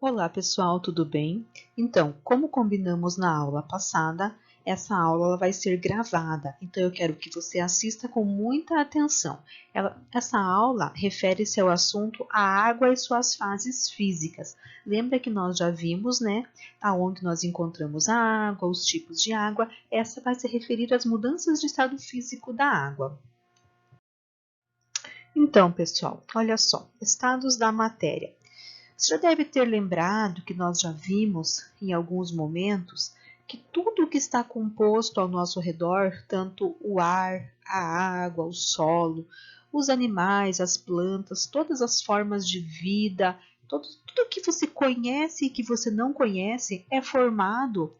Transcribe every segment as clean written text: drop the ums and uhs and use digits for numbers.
Olá pessoal, tudo bem? Então, como combinamos na aula passada, essa aula vai ser gravada, então eu quero que você assista com muita atenção. Essa aula refere-se ao assunto a água e suas fases físicas. Lembra que nós já vimos, né? Aonde nós encontramos a água, os tipos de água. Essa vai se referir às mudanças de estado físico da água. Então, pessoal, olha só, estados da matéria. Você já deve ter lembrado que nós já vimos em alguns momentos que tudo que está composto ao nosso redor, tanto o ar, a água, o solo, os animais, as plantas, todas as formas de vida, tudo que você conhece e que você não conhece é formado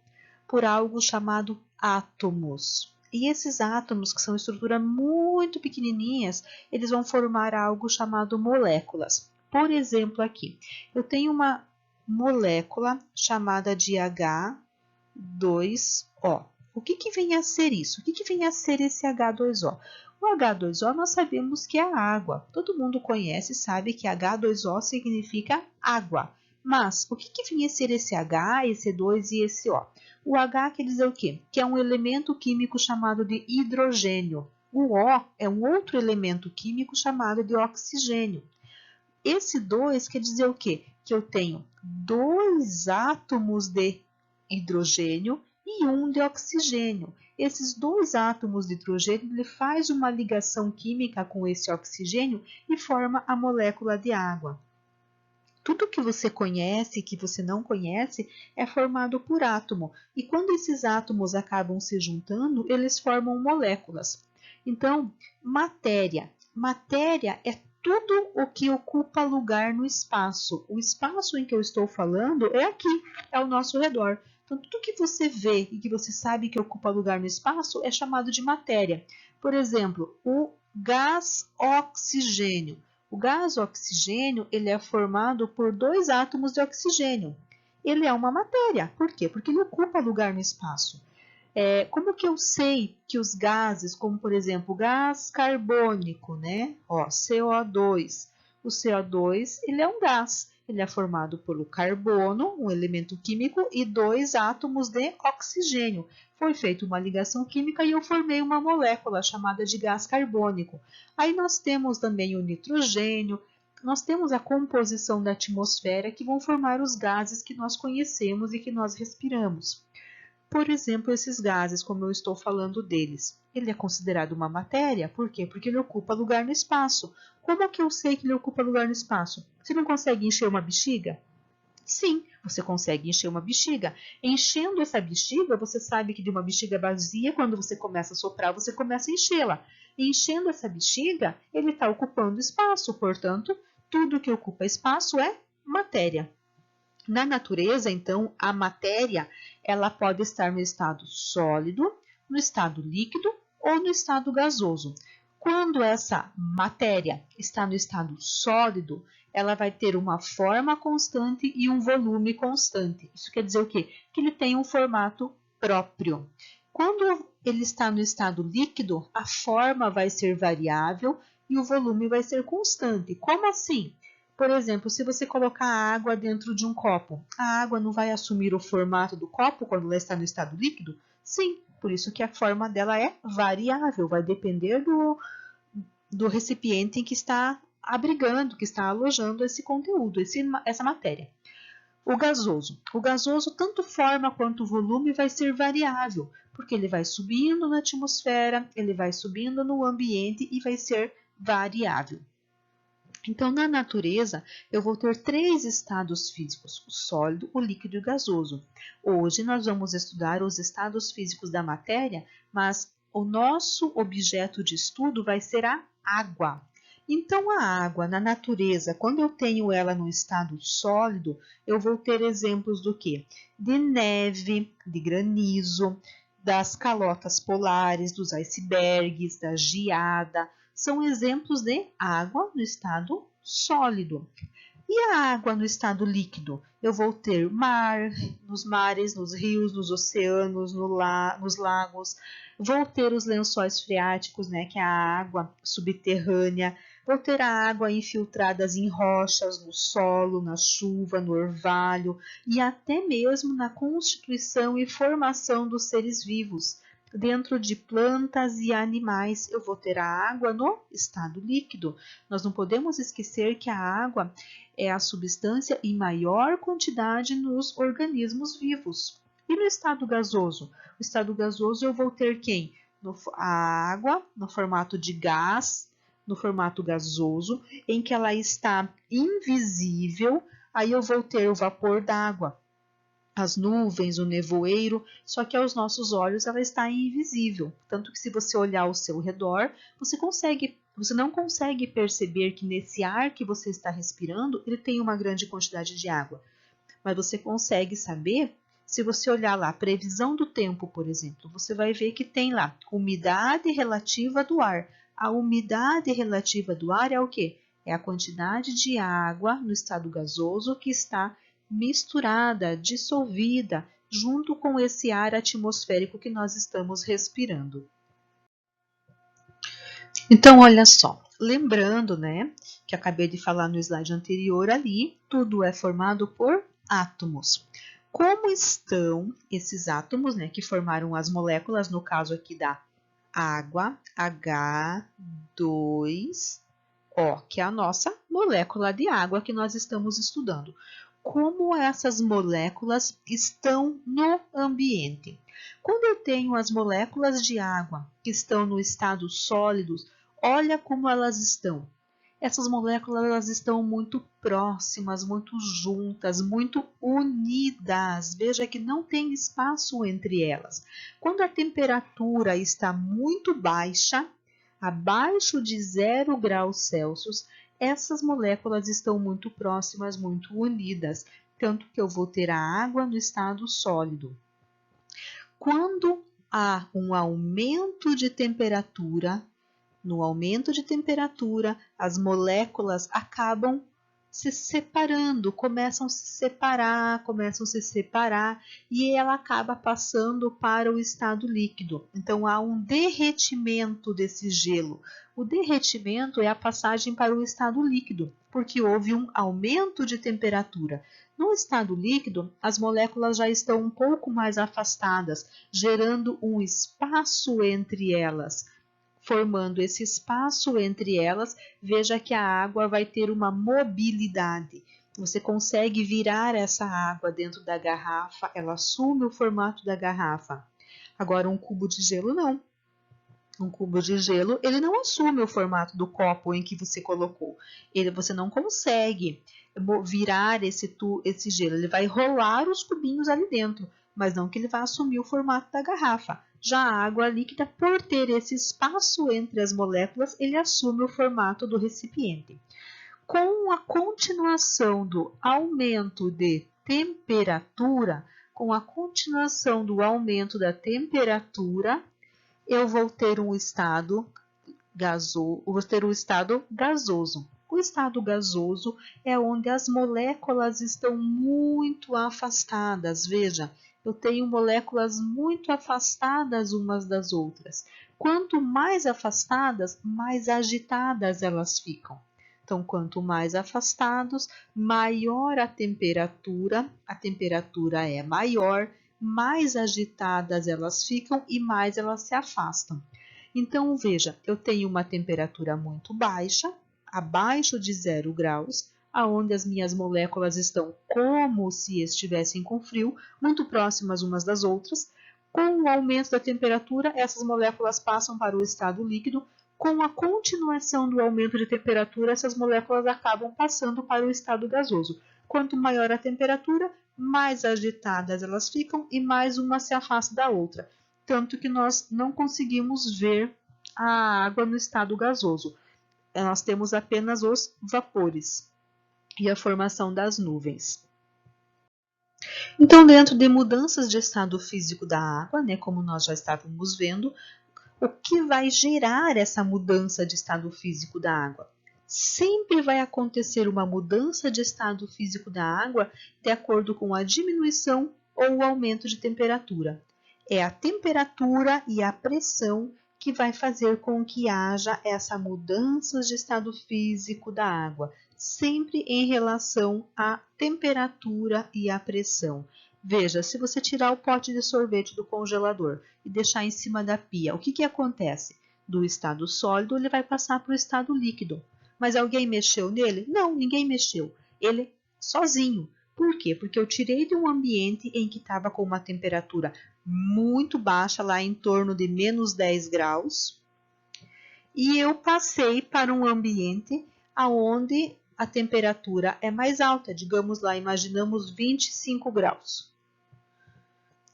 por algo chamado átomos. E esses átomos, que são estruturas muito pequenininhas, eles vão formar algo chamado moléculas. Por exemplo, aqui, eu tenho uma molécula chamada de H2O. O que vem a ser isso? O que vem a ser esse H2O? O H2O nós sabemos que é água. Todo mundo conhece e sabe que H2O significa água. Mas o que vem a ser esse H, esse 2 e esse O? O H quer dizer o quê? Que é um elemento químico chamado de hidrogênio. O O é um outro elemento químico chamado de oxigênio. Esse 2 quer dizer o quê? Que eu tenho dois átomos de hidrogênio e um de oxigênio. Esses dois átomos de hidrogênio ele faz uma ligação química com esse oxigênio e forma a molécula de água. Tudo que você conhece e que você não conhece é formado por átomo. E quando esses átomos acabam se juntando, eles formam moléculas. Então, matéria. Matéria é tudo o que ocupa lugar no espaço. O espaço em que eu estou falando é aqui, é ao nosso redor. Então, tudo que você vê e que você sabe que ocupa lugar no espaço é chamado de matéria. Por exemplo, o gás oxigênio. O gás oxigênio ele é formado por dois átomos de oxigênio. Ele é uma matéria. Por quê? Porque ele ocupa lugar no espaço. Como que eu sei que os gases, como por exemplo o gás carbônico, né? Ó, CO2. O CO2 ele é um gás. Ele é formado pelo carbono, um elemento químico, e dois átomos de oxigênio. Foi feita uma ligação química e eu formei uma molécula chamada de gás carbônico. Aí nós temos também o nitrogênio, nós temos a composição da atmosfera que vão formar os gases que nós conhecemos e que nós respiramos. Por exemplo, esses gases, como eu estou falando deles, ele é considerado uma matéria, por quê? Porque ele ocupa lugar no espaço. Como é que eu sei que ele ocupa lugar no espaço? Você não consegue encher uma bexiga? Sim, você consegue encher uma bexiga. Enchendo essa bexiga, você sabe que de uma bexiga vazia, quando você começa a soprar, você começa a enchê-la. Enchendo essa bexiga, ele está ocupando espaço, portanto, tudo que ocupa espaço é matéria. Na natureza, então, a matéria ela pode estar no estado sólido, no estado líquido ou no estado gasoso. Quando essa matéria está no estado sólido, ela vai ter uma forma constante e um volume constante. Isso quer dizer o quê? Que ele tem um formato próprio. Quando ele está no estado líquido, a forma vai ser variável e o volume vai ser constante. Como assim? Por exemplo, se você colocar água dentro de um copo, a água não vai assumir o formato do copo quando ela está no estado líquido? Sim, por isso que a forma dela é variável, vai depender do recipiente em que está abrigando, que está alojando esse conteúdo, essa matéria. O gasoso, tanto forma quanto volume vai ser variável, porque ele vai subindo na atmosfera, ele vai subindo no ambiente e vai ser variável. Então, na natureza, eu vou ter três estados físicos, o sólido, o líquido e o gasoso. Hoje nós vamos estudar os estados físicos da matéria, mas o nosso objeto de estudo vai ser a água. Então, a água na natureza, quando eu tenho ela no estado sólido, eu vou ter exemplos do quê? De neve, de granizo, das calotas polares, dos icebergs, da geada, são exemplos de água no estado sólido. E a água no estado líquido? Eu vou ter mar, nos mares, nos rios, nos oceanos, nos lagos. Vou ter os lençóis freáticos, né, que é a água subterrânea. Vou ter a água infiltrada em rochas, no solo, na chuva, no orvalho e até mesmo na constituição e formação dos seres vivos. Dentro de plantas e animais, eu vou ter a água no estado líquido. Nós não podemos esquecer que a água é a substância em maior quantidade nos organismos vivos. E no estado gasoso? No estado gasoso eu vou ter quem? A água no formato de gás, no formato gasoso, em que ela está invisível, aí eu vou ter o vapor d'água, as nuvens, o nevoeiro, só que aos nossos olhos ela está invisível. Tanto que se você olhar ao seu redor, você não consegue perceber que nesse ar que você está respirando, ele tem uma grande quantidade de água. Mas você consegue saber, se você olhar lá, previsão do tempo, por exemplo, você vai ver que tem lá umidade relativa do ar. A umidade relativa do ar é o quê? É a quantidade de água no estado gasoso que está misturada, dissolvida, junto com esse ar atmosférico que nós estamos respirando. Então, olha só, lembrando, né, que acabei de falar no slide anterior ali, tudo é formado por átomos. Como estão esses átomos, né, que formaram as moléculas, no caso aqui da água, H2O, que é a nossa molécula de água que nós estamos estudando. Como essas moléculas estão no ambiente? Quando eu tenho as moléculas de água que estão no estado sólidos, olha como elas estão. Essas moléculas elas estão muito próximas, muito juntas, muito unidas. Veja que não tem espaço entre elas. Quando a temperatura está muito baixa, abaixo de 0 graus Celsius, essas moléculas estão muito próximas, muito unidas, tanto que eu vou ter a água no estado sólido. Quando há um aumento de temperatura, no aumento de temperatura, as moléculas acabam se separando, começam a se separar e ela acaba passando para o estado líquido. Então há um derretimento desse gelo. O derretimento é a passagem para o estado líquido, porque houve um aumento de temperatura. No estado líquido, as moléculas já estão um pouco mais afastadas, gerando um espaço entre elas. Formando esse espaço entre elas, veja que a água vai ter uma mobilidade. Você consegue virar essa água dentro da garrafa, ela assume o formato da garrafa. Agora, um cubo de gelo não. Um cubo de gelo, ele não assume o formato do copo em que você colocou. Você não consegue virar esse gelo. Ele vai rolar os cubinhos ali dentro, mas não que ele vá assumir o formato da garrafa. Já a água líquida, por ter esse espaço entre as moléculas, ele assume o formato do recipiente. Com a continuação do aumento de temperatura, eu vou ter um estado gasoso. O estado gasoso é onde as moléculas estão muito afastadas. Veja, eu tenho moléculas muito afastadas umas das outras. Quanto mais afastadas, mais agitadas elas ficam. Então, quanto mais afastados, maior a temperatura é maior, mais agitadas elas ficam e mais elas se afastam. Então, veja, eu tenho uma temperatura muito baixa, abaixo de 0 graus, aonde as minhas moléculas estão como se estivessem com frio, muito próximas umas das outras. Com o aumento da temperatura, essas moléculas passam para o estado líquido. Com a continuação do aumento de temperatura, essas moléculas acabam passando para o estado gasoso. Quanto maior a temperatura, mais agitadas elas ficam e mais uma se afasta da outra. Tanto que nós não conseguimos ver a água no estado gasoso. Nós temos apenas os vapores e a formação das nuvens. Então, dentro de mudanças de estado físico da água, né, como nós já estávamos vendo, o que vai gerar essa mudança de estado físico da água? Sempre vai acontecer uma mudança de estado físico da água de acordo com a diminuição ou o aumento de temperatura. É a temperatura e a pressão que vai fazer com que haja essa mudança de estado físico da água, sempre em relação à temperatura e à pressão. Veja, se você tirar o pote de sorvete do congelador e deixar em cima da pia, o que acontece? Do estado sólido, ele vai passar para o estado líquido. Mas alguém mexeu nele? Não, ninguém mexeu. Ele sozinho. Por quê? Porque eu tirei de um ambiente em que estava com uma temperatura muito baixa, lá em torno de menos 10 graus, e eu passei para um ambiente onde a temperatura é mais alta, digamos lá, imaginamos 25 graus.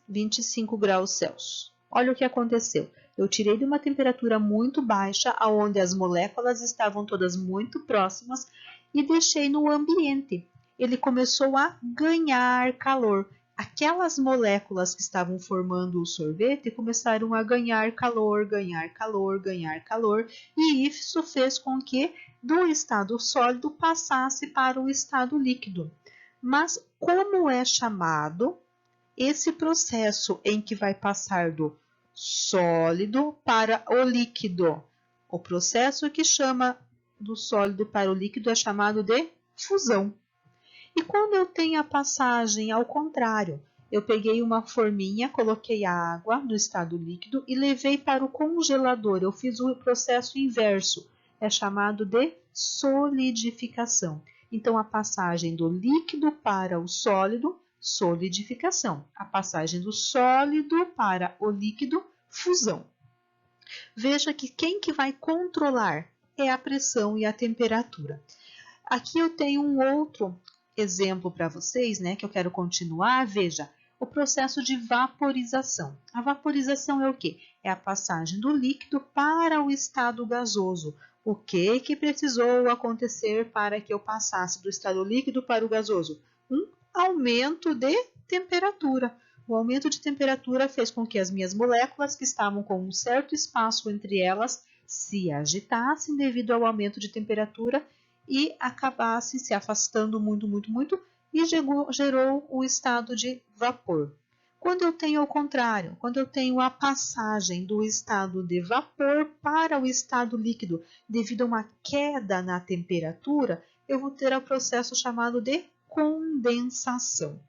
25 graus Celsius. Olha o que aconteceu. Eu tirei de uma temperatura muito baixa, onde as moléculas estavam todas muito próximas, e deixei no ambiente. Ele começou a ganhar calor. Aquelas moléculas que estavam formando o sorvete começaram a ganhar calor, ganhar calor, ganhar calor, e isso fez com que do estado sólido passasse para o estado líquido. Mas como é chamado esse processo em que vai passar do sólido para o líquido? O processo que chama do sólido para o líquido é chamado de fusão. E quando eu tenho a passagem ao contrário, eu peguei uma forminha, coloquei a água no estado líquido e levei para o congelador. Eu fiz o processo inverso, é chamado de solidificação. Então, a passagem do líquido para o sólido, solidificação. A passagem do sólido para o líquido, fusão. Veja que quem que vai controlar é a pressão e a temperatura. Aqui eu tenho um outro exemplo para vocês, né, que eu quero continuar. Veja, o processo de vaporização. A vaporização é o quê? É a passagem do líquido para o estado gasoso. O que precisou acontecer para que eu passasse do estado líquido para o gasoso? Um aumento de temperatura. O aumento de temperatura fez com que as minhas moléculas, que estavam com um certo espaço entre elas, se agitassem devido ao aumento de temperatura e acabassem se afastando muito, e gerou o estado de vapor. Quando eu tenho ao contrário, quando eu tenho a passagem do estado de vapor para o estado líquido, devido a uma queda na temperatura, eu vou ter o processo chamado de condensação.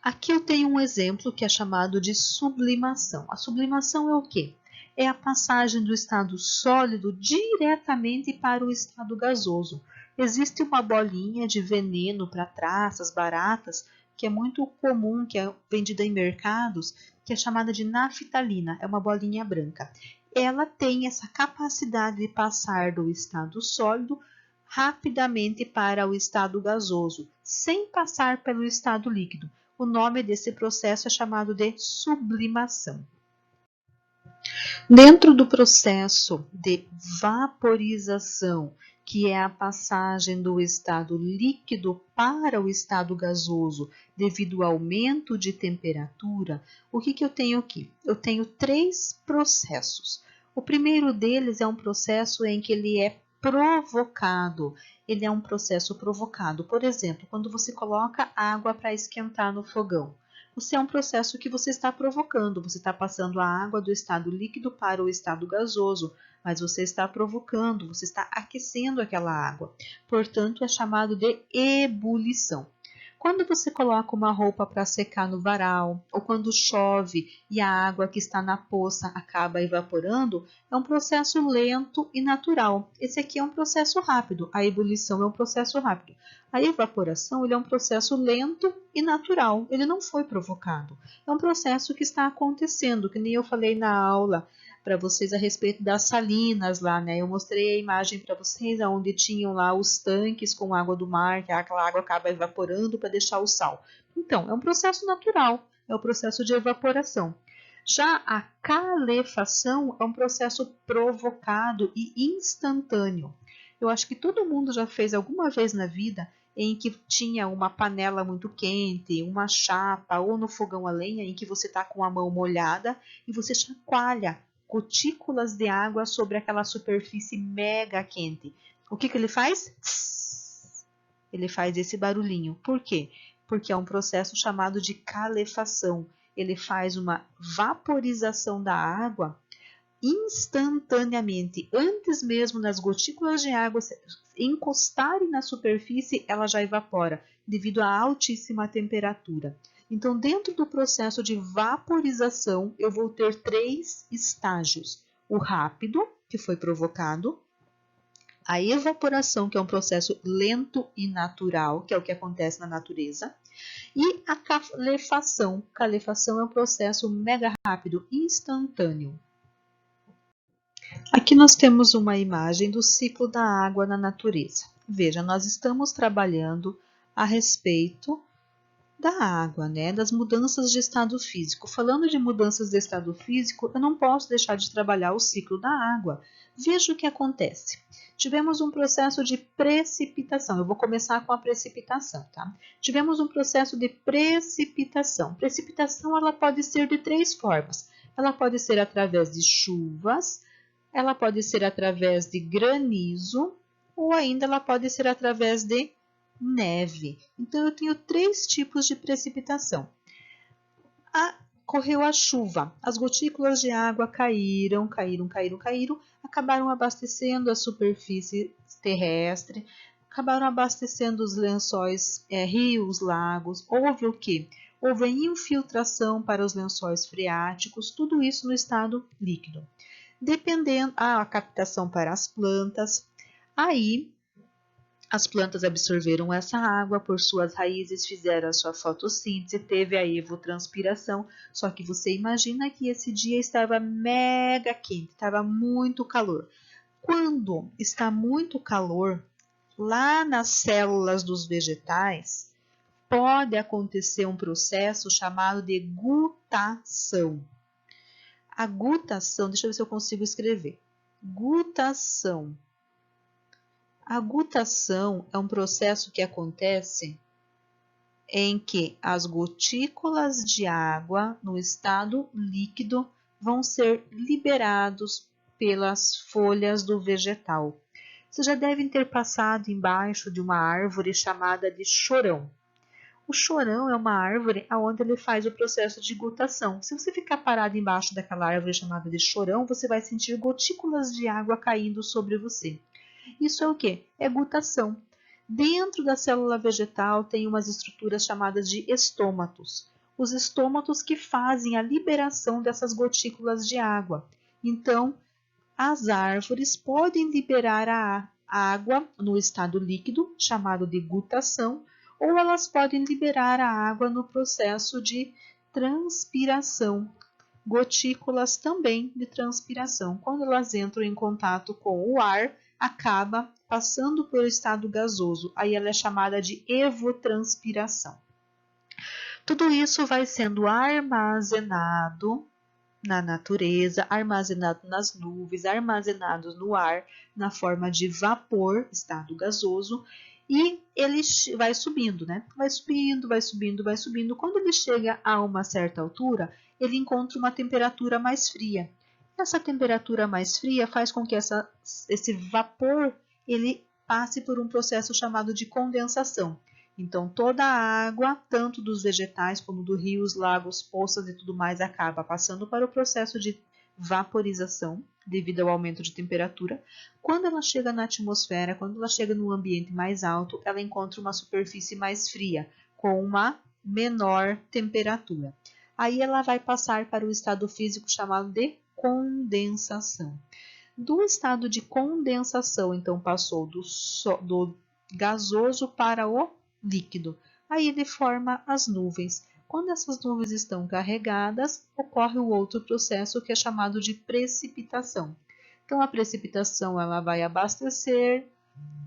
Aqui eu tenho um exemplo que é chamado de sublimação. A sublimação é o quê? É a passagem do estado sólido diretamente para o estado gasoso. Existe uma bolinha de veneno para traças, baratas, que é muito comum, que é vendida em mercados, que é chamada de naftalina, é uma bolinha branca. Ela tem essa capacidade de passar do estado sólido rapidamente para o estado gasoso, sem passar pelo estado líquido. O nome desse processo é chamado de sublimação. Dentro do processo de vaporização, que é a passagem do estado líquido para o estado gasoso devido ao aumento de temperatura, o que eu tenho aqui? Eu tenho 3 processos. O primeiro deles é um processo em que ele é provocado. Ele é um processo provocado. Por exemplo, quando você coloca água para esquentar no fogão, é um processo que você está provocando. Você está passando a água do estado líquido para o estado gasoso, mas você está provocando, você está aquecendo aquela água. Portanto, é chamado de ebulição. Quando você coloca uma roupa para secar no varal, ou quando chove e a água que está na poça acaba evaporando, é um processo lento e natural. Esse aqui é um processo rápido, a ebulição é um processo rápido. A evaporação ele é um processo lento e natural, ele não foi provocado. É um processo que está acontecendo, que nem eu falei na aula para vocês a respeito das salinas lá, né? Eu mostrei a imagem para vocês onde tinham lá os tanques com água do mar, que aquela água acaba evaporando para deixar o sal. Então, é um processo natural, é o processo de evaporação. Já a calefação é um processo provocado e instantâneo. Eu acho que todo mundo já fez alguma vez na vida em que tinha uma panela muito quente, uma chapa ou no fogão a lenha em que você está com a mão molhada e você chacoalha gotículas de água sobre aquela superfície mega quente. O que ele faz? Tss! Ele faz esse barulhinho. Por quê? Porque é um processo chamado de calefação. Ele faz uma vaporização da água instantaneamente, antes mesmo das gotículas de água encostarem na superfície, ela já evapora, devido à altíssima temperatura. Então, dentro do processo de vaporização, eu vou ter 3 estágios. O rápido, que foi provocado, a evaporação, que é um processo lento e natural, que é o que acontece na natureza, e a calefação. Calefação é um processo mega rápido, instantâneo. Aqui nós temos uma imagem do ciclo da água na natureza. Veja, nós estamos trabalhando a respeito da água, né? Das mudanças de estado físico. Falando de mudanças de estado físico, eu não posso deixar de trabalhar o ciclo da água. Veja o que acontece. Tivemos um processo de precipitação. Eu vou começar com a precipitação, tá? Tivemos um processo de precipitação. Precipitação, ela pode ser de 3 formas. Ela pode ser através de chuvas, ela pode ser através de granizo, ou ainda ela pode ser através de neve. Então, eu tenho 3 tipos de precipitação. Correu a chuva, as gotículas de água caíram, acabaram abastecendo a superfície terrestre, acabaram abastecendo os lençóis, rios, lagos. Houve o quê? Houve a infiltração para os lençóis freáticos, tudo isso no estado líquido. Dependendo, a captação para as plantas, aí as plantas absorveram essa água por suas raízes, fizeram a sua fotossíntese, teve a evotranspiração. Só que você imagina que esse dia estava mega quente, estava muito calor. Quando está muito calor, lá nas células dos vegetais, pode acontecer um processo chamado de gutação. A gutação, deixa eu ver se eu consigo escrever. Gutação. A gutação é um processo que acontece em que as gotículas de água no estado líquido vão ser liberados pelas folhas do vegetal. Vocês já devem ter passado embaixo de uma árvore chamada de chorão. O chorão é uma árvore onde ele faz o processo de gutação. Se você ficar parado embaixo daquela árvore chamada de chorão, você vai sentir gotículas de água caindo sobre você. Isso é o quê? É gutação. Dentro da célula vegetal tem umas estruturas chamadas de estômatos. Os estômatos que fazem a liberação dessas gotículas de água. Então, as árvores podem liberar a água no estado líquido, chamado de gutação, ou elas podem liberar a água no processo de transpiração. Gotículas também de transpiração. Quando elas entram em contato com o ar, acaba passando pelo estado gasoso. Aí ela é chamada de evotranspiração. Tudo isso vai sendo armazenado na natureza, armazenado nas nuvens, armazenado no ar, na forma de vapor, estado gasoso, e ele vai subindo, né? Vai subindo, vai subindo, vai subindo. Quando ele chega a uma certa altura, ele encontra uma temperatura mais fria. Essa temperatura mais fria faz com que esse vapor ele passe por um processo chamado de condensação. Então, toda a água, tanto dos vegetais como dos rios, lagos, poças e tudo mais, acaba passando para o processo de vaporização, devido ao aumento de temperatura. Quando ela chega na atmosfera, quando ela chega num ambiente mais alto, ela encontra uma superfície mais fria, com uma menor temperatura. Aí ela vai passar para o estado físico chamado de condensação. Do estado de condensação, então, passou do gasoso para o líquido. Aí ele forma as nuvens. Quando essas nuvens estão carregadas, ocorre o outro processo que é chamado de precipitação. Então, a precipitação ela vai abastecer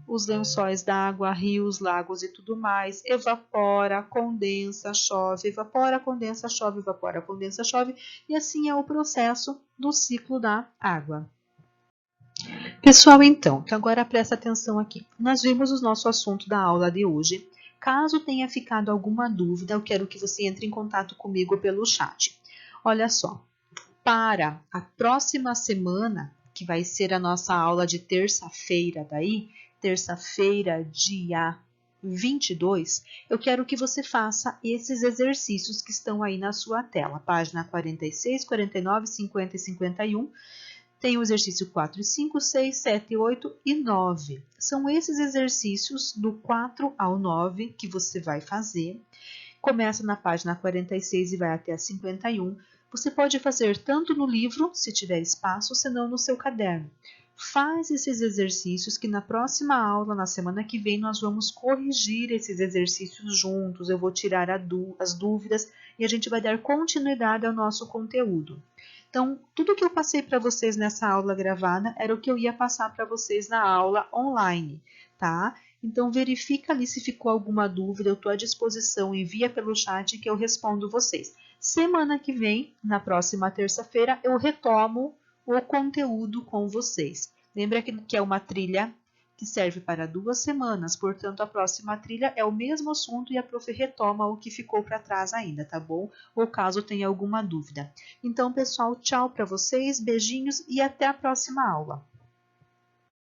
os lençóis d'água, rios, lagos e tudo mais, evapora, condensa, chove, evapora, condensa, chove, evapora, condensa, chove, e assim é o processo do ciclo da água. Pessoal, então, que agora presta atenção aqui. Nós vimos o nosso assunto da aula de hoje. Caso tenha ficado alguma dúvida, eu quero que você entre em contato comigo pelo chat. Olha só, para a próxima semana, que vai ser a nossa aula de terça-feira daí, terça-feira, dia 22, eu quero que você faça esses exercícios que estão aí na sua tela, página 46, 49, 50 e 51, Tem o exercício 4 e 5, 6, 7, 8 e 9. São esses exercícios do 4 ao 9 que você vai fazer. Começa na página 46 e vai até a 51. Você pode fazer tanto no livro, se tiver espaço, senão no seu caderno. Faz esses exercícios que na próxima aula, na semana que vem, nós vamos corrigir esses exercícios juntos. Eu vou tirar as dúvidas e a gente vai dar continuidade ao nosso conteúdo. Então, tudo que eu passei para vocês nessa aula gravada era o que eu ia passar para vocês na aula online, tá? Então, verifica ali se ficou alguma dúvida, eu estou à disposição, envia pelo chat que eu respondo vocês. Semana que vem, na próxima terça-feira, eu retomo o conteúdo com vocês. Lembra que é uma trilha que serve para 2 semanas, portanto, a próxima trilha é o mesmo assunto e a prof retoma o que ficou para trás ainda, tá bom? Ou caso tenha alguma dúvida. Então, pessoal, tchau para vocês, beijinhos e até a próxima aula.